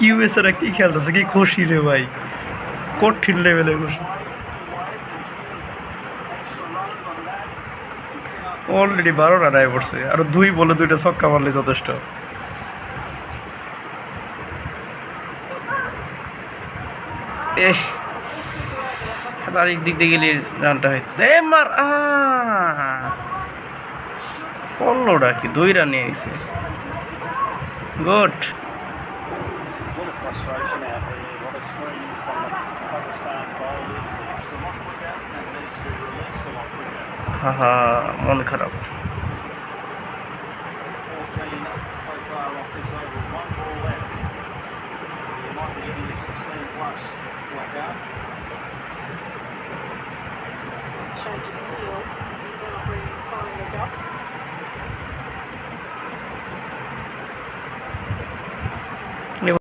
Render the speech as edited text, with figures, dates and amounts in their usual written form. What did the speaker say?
ইউএসএরা কি খেলতেছে, কি খুশি রে ভাই, কঠিন লেভেলে খুশি। অলরেডি 12 রান আয় পড়ছে, আরো 2 বলে 2টা ছক্কা মারলে যথেষ্ট। এহ, আরেক দিক দিয়ে গেলে রানটা হয়তো দে মার করলোটা কি 2 রানে আইছে। গুড। হা হা, মন খারাপ। Change of field, as he now brings firing a